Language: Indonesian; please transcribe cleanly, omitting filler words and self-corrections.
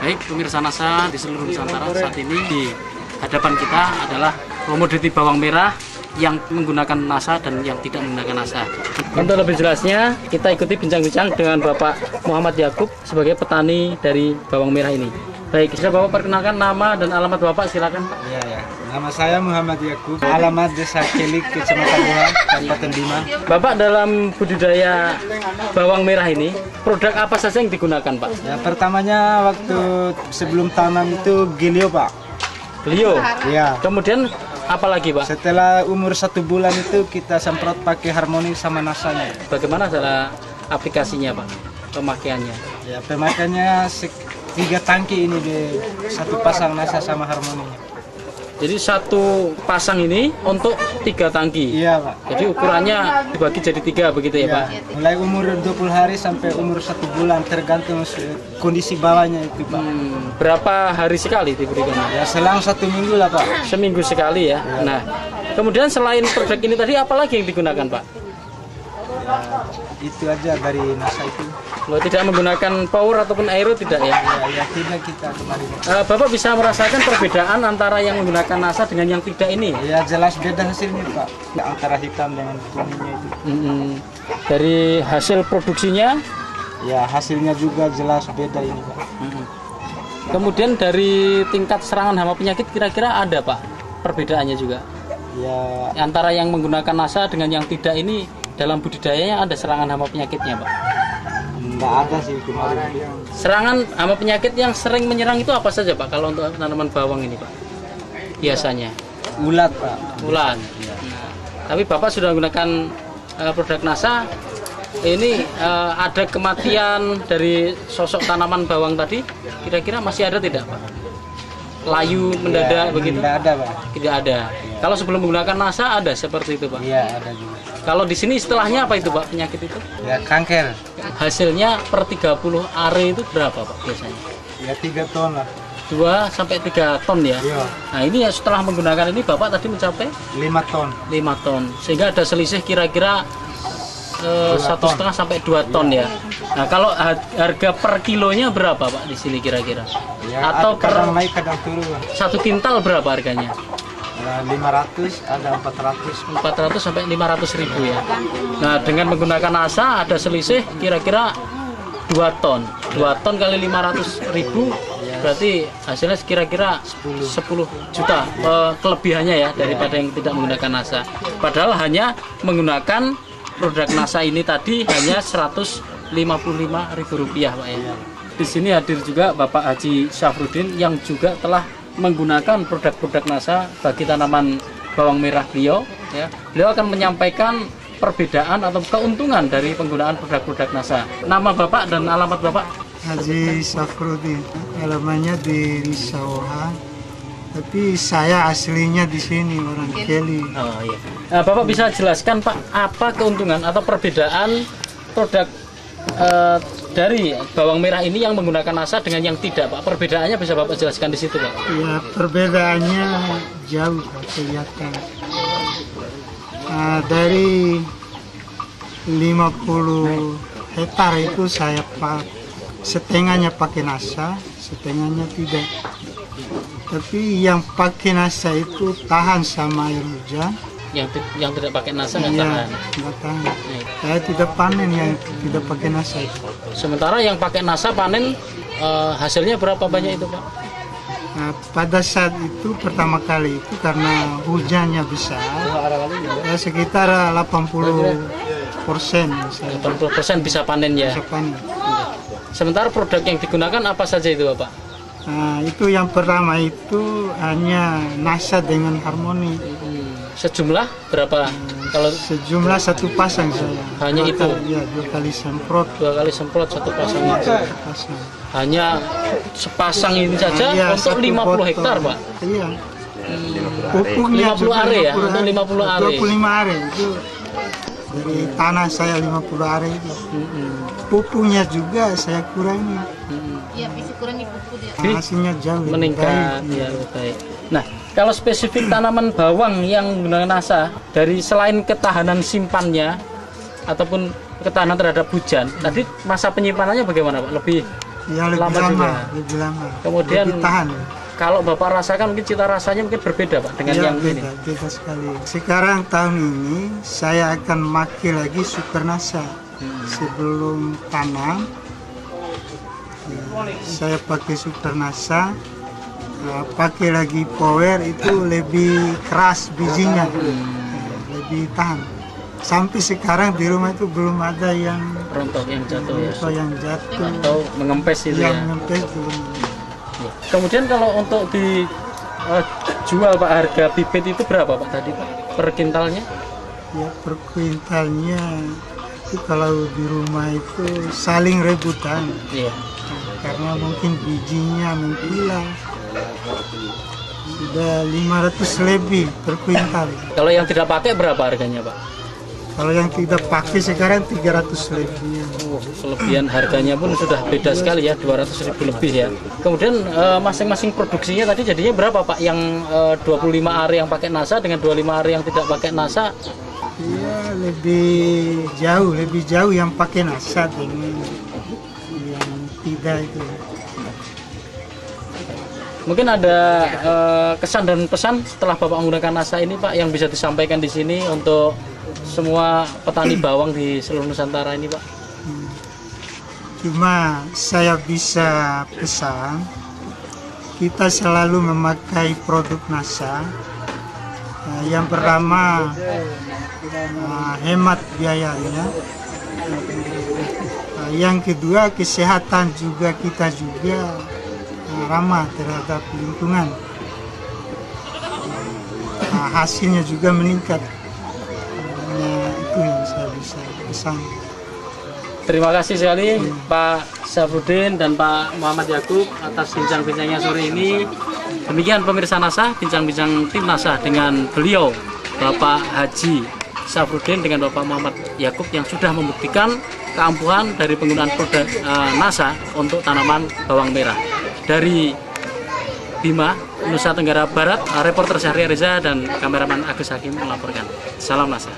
Baik pemirsa NASA di seluruh Nusantara, saat ini di hadapan kita adalah komoditi bawang merah yang menggunakan NASA dan yang tidak menggunakan NASA. Untuk lebih jelasnya, kita ikuti bincang-bincang dengan Bapak Muhammad Yakub sebagai petani dari bawang merah ini. Baik, bisa Bapak perkenalkan nama dan alamat Bapak, silakan. Ya. Nama saya Muhammad Yakub, alamat Desa Kelik, Kecamatan Buah, Kabupaten Bima. Bapak dalam budidaya bawang merah ini, produk apa saja yang digunakan, Pak? Ya, pertamanya waktu sebelum tanam itu gilio, Pak. Beliau. Ya. Kemudian apa lagi, Pak? Setelah umur 1 bulan itu kita semprot pakai harmoni sama nasanya. Bagaimana cara aplikasinya, Pak? Pemakaiannya? Ya, pemakaiannya 3 tangki ini di satu pasang nasa sama harmoninya. Jadi satu pasang ini untuk 3 tangki. Iya, Pak. Jadi ukurannya dibagi jadi 3 begitu ya, Pak? Mulai umur 20 hari sampai umur 1 bulan tergantung kondisi bawahnya itu, Pak. Berapa hari sekali diberikan? Ya selang 1 minggu lah, Pak. Seminggu sekali ya. Nah, kemudian selain produk ini tadi apa lagi yang digunakan, Pak? Ya, itu aja dari NASA itu. Tidak menggunakan power ataupun aero tidak ya? Ya tidak kita kemarin. Bapak bisa merasakan perbedaan antara yang menggunakan NASA dengan yang tidak ini? Ya jelas beda hasilnya, Pak. Antara hitam dengan kuningnya itu. Dari hasil produksinya? Ya hasilnya juga jelas beda ini, Pak. Kemudian dari tingkat serangan hama penyakit kira-kira ada, Pak, perbedaannya juga? Ya Antara yang menggunakan NASA dengan yang tidak ini dalam budidayanya ada serangan hama penyakitnya, Pak? nggak ada sih kemarin. Serangan hama penyakit yang sering menyerang itu apa saja, Pak, kalau untuk tanaman bawang ini, Pak? Biasanya Ulat, Pak. ulat. Tapi Bapak sudah menggunakan produk NASA. Ini ada kematian dari sosok tanaman bawang tadi, kira-kira masih ada tidak, Pak? Layu mendadak begitu? Tidak ada, Pak. Tidak ada. Kalau sebelum menggunakan NASA ada seperti itu, Pak? Iya ada juga. Kalau di sini istilahnya apa itu, Pak, penyakit itu? Ya kanker. Hasilnya per 30 are itu berapa, Pak, biasanya? Ya 3 ton lah. 2 sampai 3 ton ya? Iya. Nah ini ya setelah menggunakan ini Bapak tadi mencapai 5 ton. 5 ton. Sehingga ada selisih kira-kira 1,5 sampai 2 ton ya. Nah kalau harga per kilonya berapa, Pak, di sini kira-kira? Ya, Atau kadang per naik kadang turun, Pak. 1 kintal berapa harganya? 500, ada 400. 400 sampai 500 ribu ya. Nah dengan menggunakan NASA ada selisih kira-kira 2 ton. 2 ton kali 500 ribu berarti hasilnya kira-kira 10 juta kelebihannya ya daripada yang tidak menggunakan NASA. Padahal hanya menggunakan produk NASA ini tadi hanya Rp155.000, Pak ya. Di sini hadir juga Bapak Haji Syafruddin yang juga telah menggunakan produk-produk NASA bagi tanaman bawang merah beliau ya. Beliau akan menyampaikan perbedaan atau keuntungan dari penggunaan produk-produk NASA. Nama Bapak dan alamat Bapak? Haji Syafruddin, alamannya di Risawaha, tapi saya aslinya di sini, orang Keli. Oh iya. Nah, Bapak bisa jelaskan, Pak, apa keuntungan atau perbedaan produk dari bawang merah ini yang menggunakan NASA dengan yang tidak, Pak? Perbedaannya bisa Bapak jelaskan di situ, Pak? Ya, perbedaannya jauh kelihatan. Dari 50 hektar itu saya setengahnya pakai NASA, setengahnya tidak. Tapi yang pakai NASA itu tahan sama air hujan. Yang tidak pakai NASA nggak Iya, tahan. nggak tahan. Saya tidak panen yang tidak pakai NASA itu. Sementara yang pakai NASA panen hasilnya berapa banyak itu, Pak? Nah, pada saat itu pertama kali itu karena hujannya besar, ya sekitar 80%. 80% bisa panen ya. Bisa panen. Sementara produk yang digunakan apa saja itu, Bapak? Nah, itu yang pertama itu hanya NASA dengan harmoni. Sejumlah berapa? Kalau Sejumlah satu pasang saya. Hanya itu? Ya, 2 kali semprot. 2 kali semprot satu pasang itu. Pasang. Hanya sepasang ini saja Iya, untuk satu 50 botol. hektar, Pak. Iya. Pupuknya 50 are ya? Untuk 50 are. 25 are itu dari tanah saya 50 are itu. Pupuknya juga saya kurangi. Iya, bisa kurangi pupuk dia. Hasilnya jauh lebih Meningkat baik. ya, lebih baik. Nah, kalau spesifik tanaman bawang yang menggunakan NASA, dari selain ketahanan simpannya ataupun ketahanan terhadap hujan, tadi masa penyimpanannya bagaimana, Pak? Lebih Ya lebih Lama lama, juga. lebih lama. Kemudian lebih tahan. kalau Bapak rasakan mungkin cita rasanya mungkin berbeda Pak dengan Ya, yang ini. beda sekali. Sekarang tahun ini saya akan maki lagi Super Nasa. Sebelum tanam, saya pakai Super Nasa. Pakai lagi Power itu lebih keras bijinya, lebih tahan. Sampai sekarang di rumah itu belum ada yang Rontok yang jatuh ya. jatuh, Atau mengempes itu yang ya. ngempes belum. Kemudian kalau untuk dijual Pak, harga bibit itu berapa Pak tadi Pak per kintalnya? Ya per kuintalnya itu kalau di rumah itu saling rebutan. Iya. Karena mungkin bijinya mengkilap. Sudah 500 lebih per kuintal. Kalau yang tidak pakai berapa harganya Pak? Kalau yang tidak pakai sekarang 300 lebih. Kelebihan harganya pun sudah beda sekali ya, 200.000 lebih ya. Kemudian masing-masing produksinya tadi jadinya berapa Pak? Yang 25 ari yang pakai NASA dengan 25 ari yang tidak pakai NASA? Ya lebih jauh yang pakai nasa dengan yang tidak itu. Mungkin ada kesan dan pesan setelah Bapak menggunakan NASA ini Pak yang bisa disampaikan di sini untuk semua petani bawang di seluruh Nusantara ini Pak. Cuma saya bisa pesan, kita selalu memakai produk NASA. Yang pertama hemat biayanya. Yang kedua kesehatan juga kita juga ramah terhadap lingkungan. Hasilnya juga meningkat. Itu yang saya bisa pesan. Terima kasih sekali Pak Syafruddin dan Pak Muhammad Yakub atas bincang-bincangnya sore ini. Demikian pemirsa NASA, bincang-bincang tim NASA dengan beliau Bapak Haji Syafruddin dengan Bapak Muhammad Yakub yang sudah membuktikan keampuhan dari penggunaan produk NASA untuk tanaman bawang merah. Dari Bima, Nusa Tenggara Barat, reporter Syahriar Reza dan kameraman Agus Hakim melaporkan. Salam NASA.